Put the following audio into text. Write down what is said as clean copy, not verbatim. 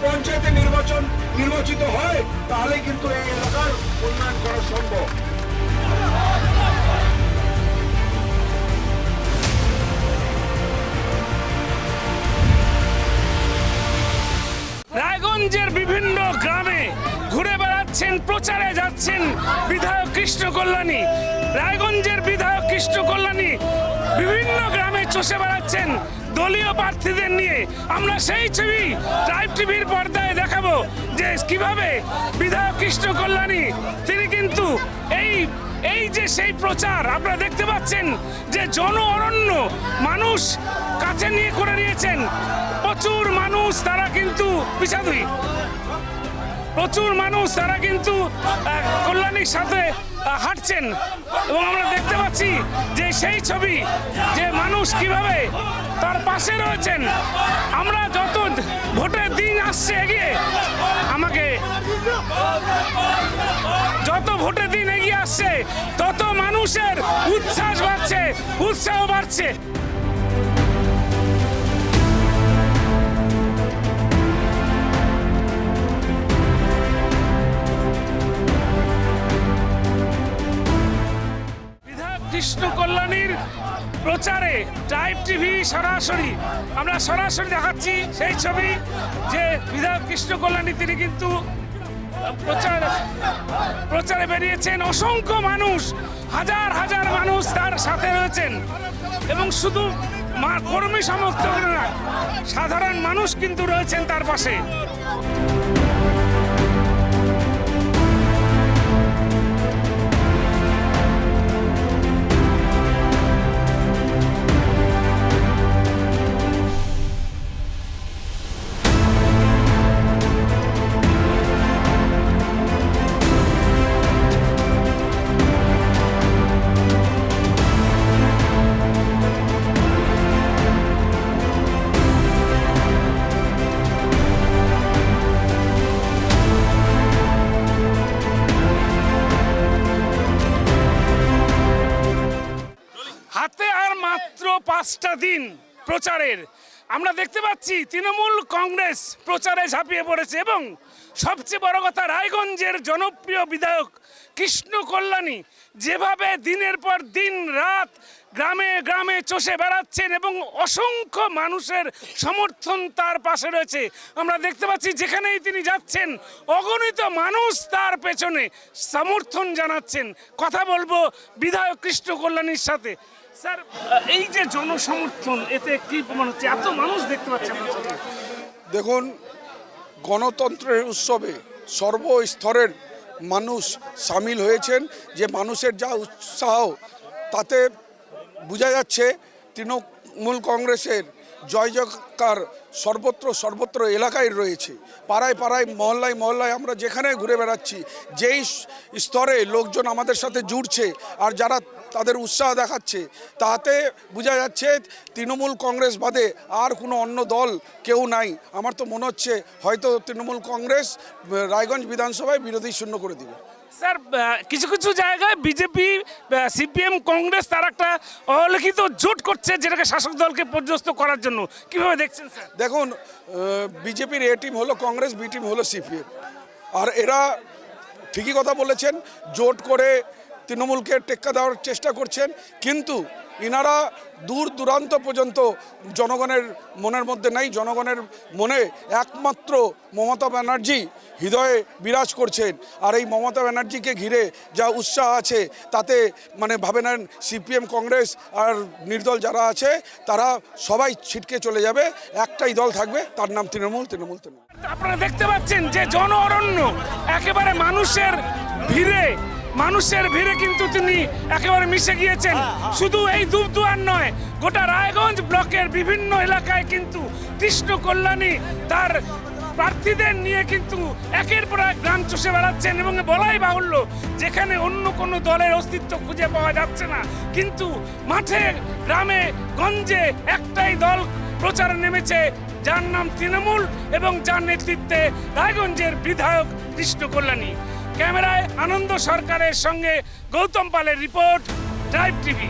পঞ্চায়েতে নির্বাচিত হয়, তাহলে কিন্তু এই এলাকার উন্নয়ন করা সম্ভব। রায়গঞ্জের বিভিন্ন গ্রামে ঘুরে বেড়াচ্ছেন, প্রচারে যাচ্ছেন বিধায়ক কৃষ্ণ কল্যাণী। রায়গঞ্জের বিধায়ক কৃষ্ণ কল্যাণী বিভিন্ন গ্রামে চষে বেড়াচ্ছেন দলীয় প্রার্থীদের নিয়ে। আমরা সেই ছবি ট্রাইব টিভির পর্দায় দেখাবো যে কিভাবে বিধায়ক কৃষ্ণ কল্যাণী তিনি কিন্তু এই যে সেই প্রচার আপনারা দেখতে পাচ্ছেন যে জন অরণ্য মানুষ কাছে নিয়ে করে নিয়েছেন। প্রচুর মানুষ তারা কিন্তু কল্যাণীর সাথে হাঁটছেন এবং আমরা দেখতে পাচ্ছি যে সেই ছবি যে মানুষ কিভাবে তার পাশে রয়েছেন। আমরা যত ভোটের দিন আসছে এগিয়ে আসছে তত মানুষের উৎসাহ বাড়ছে। কৃষ্ণ কল্যাণীর প্রচারে ট্রাইব টিভি আমরা সরাসরি দেখাচ্ছি সেই ছবি যে বিধায়ক কৃষ্ণ কল্যাণী তিনি কিন্তু প্রচারে বেরিয়েছেন। অসংখ্য মানুষ, হাজার হাজার মানুষ তার সাথে রয়েছেন এবং শুধু কর্মী সমর্থক না, সাধারণ মানুষ কিন্তু রয়েছেন তার পাশে। হাতে আর মাত্র 5টা দিন প্রচারের। আমরা দেখতে পাচ্ছি তৃণমূল কংগ্রেস প্রচারে ঝাঁপিয়ে পড়েছে এবং সবচেয়ে বড় কথা রায়গঞ্জের জনপ্রিয় বিধায়ক কৃষ্ণ কল্যাণী যেভাবে দিনের পর দিন রাত গ্রামে গ্রামে চষে বেড়াচ্ছেন এবং অসংখ্য মানুষের সমর্থন তার পাশে রয়েছে। আমরা দেখতে পাচ্ছি যেখানেই তিনি যাচ্ছেন অগণিত মানুষ তার পেছনে সমর্থন জানাচ্ছেন। কথা বলবো বিধায়ক কৃষ্ণ কল্যাণীর সাথে। স্যার, এই যে জনসমর্থন এতে কি প্রমাণ হচ্ছে? এত মানুষ দেখতে পাচ্ছেন। দেখুন, গণতন্ত্রের উৎসবে সর্বস্তরের মানুষ সামিল হয়েছেন। যে মানুষের যা উৎসাহ তাতে বোঝা যাচ্ছে তৃণমূল কংগ্রেসের জয় জয়কার সর্বত্র এলাকায় রয়েছে। পাড়ায় পাড়ায় মহল্লায় আমরা যেখানে ঘুরে বেড়াচ্ছি, যেই স্তরে লোকজন আমাদের সাথে জুড়ছে আর যারা তাদের উৎসাহ দেখাচ্ছে, তাতে বোঝা যাচ্ছে তৃণমূল কংগ্রেস বাদে আর কোনো অন্য দল কেউ নাই। আমার তো মনে হচ্ছে হয়তো তৃণমূল কংগ্রেস রায়গঞ্জ বিধানসভায় বিরোধী শূন্য করে দিবে। স্যার, কিছু কিছু জায়গায় বিজেপি, সিপিএম, কংগ্রেস তার একটা অলিখিত জোট করছে যেটাকে শাসক দলকে পর্যস্ত করার জন্য, কিভাবে দেখছেন স্যার? দেখুন, বিজেপির এ টিম হলো কংগ্রেস, বি টিম হলো সিপিএম। আর এরা ঠিকই কথা বলেছেন, জোট করে তৃণমূলকে টেক্কা দেওয়ার চেষ্টা করছেন, কিন্তু ইনারা দূর দূরান্ত পর্যন্ত জনগণের মনের মধ্যে নেই। জনগণের মনে একমাত্র মমতা ব্যানার্জি হৃদয়ে বিরাজ করছেন। আর এই মমতা ব্যানার্জিকে ঘিরে যা উৎসাহ আছে তাতে ভাবে নেন সিপিএম, কংগ্রেস আর নির্দল যারা আছে তারা সবাই ছিটকে চলে যাবে। একটাই দল থাকবে, তার নাম তৃণমূল। আপনারা দেখতে পাচ্ছেন যে জন অরণ্য একেবারে মানুষের ভিড়ে কিন্তু তিনি একেবারে মিশে গিয়েছেন। শুধু এই দুবদুয়ার নয়, গোটা রায়গঞ্জ ব্লকের বিভিন্ন এলাকায় কিন্তু কৃষ্ণ কল্যাণী তার প্রার্থীদের নিয়ে কিন্তু একের পর এক গ্রাম চষে বেড়াচ্ছেন এবং বলাই বাহুল্য যেখানে অন্য কোনো দলের অস্তিত্ব খুঁজে পাওয়া যাচ্ছে না, কিন্তু মাঠে গ্রামে গঞ্জে একটাই দল প্রচারে নেমেছে, যার নাম তৃণমূল এবং যার নেতৃত্বে রায়গঞ্জের বিধায়ক কৃষ্ণ কল্যাণী। ক্যামেরায় আনন্দ সরকারের সঙ্গে গৌতম পালের রিপোর্ট, ট্রাইব টিভি।